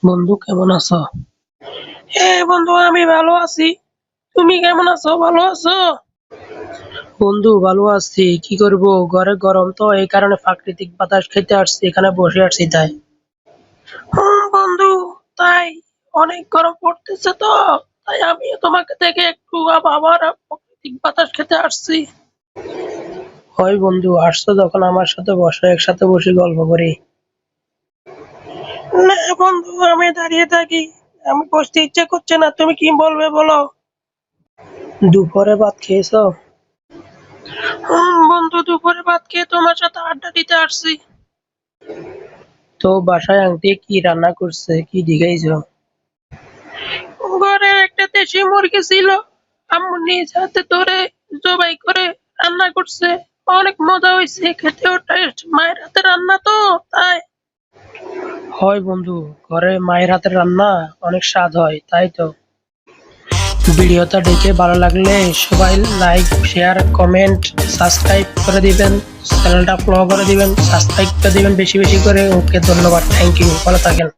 বন্ধু কেমন আছো? বন্ধু আমি ভালো আছি। তুমি কেমন আছো? ভালো আছো? বন্ধু ভালো আছি। কি করব, ঘরে গরম তো এই কারণে প্রাকৃতিক বাতাস খেতে আসছি, এখানে বসে আছি তাই। বন্ধু, তাই অনেক গরম পড়তেছে তো, তাই আমি তোমাকে দেখে একটু আবার প্রাকৃতিক বাতাস খেতে আসছি। হয় বন্ধু, আসছো যখন আমার সাথে বসো, একসাথে বসে গল্প করি। না বন্ধু, আমি দাঁড়িয়ে থাকি, আমি বসতে ইচ্ছে করছে না। তুমি কি বলবে বলো। দুপুরে ভাত খেয়েছো? বন্ধু, দুপুরে ভাত খেয়ে তোমার সাথে আড্ডা দিতে আসছি। তো বাসায় আন্টি কি রান্না করছে, কি দিঘাইছো? ঘরে একটা দেশি মুরগি ছিল, আম্মু নিজ হাতে ধরে জবাই করে রান্না করছে। অনেক মজা হয়েছে, খেতেও টেস্ট, মায়ের হাতে রান্না তো তাই। হয় বন্ধু, ঘরে মায়ের হাতের রান্না অনেক স্বাদ হয়, তাই তো। ভিডিওটা দেখে ভালো লাগলে সবাই লাইক, শেয়ার, কমেন্ট, সাবস্ক্রাইব করে দিবেন। চ্যানেলটা ফলো করে দিবেন, সাবস্ক্রাইব করে দিবেন বেশি বেশি করে। ওকে, ধন্যবাদ, থ্যাংক ইউ, ভালো থাকেন।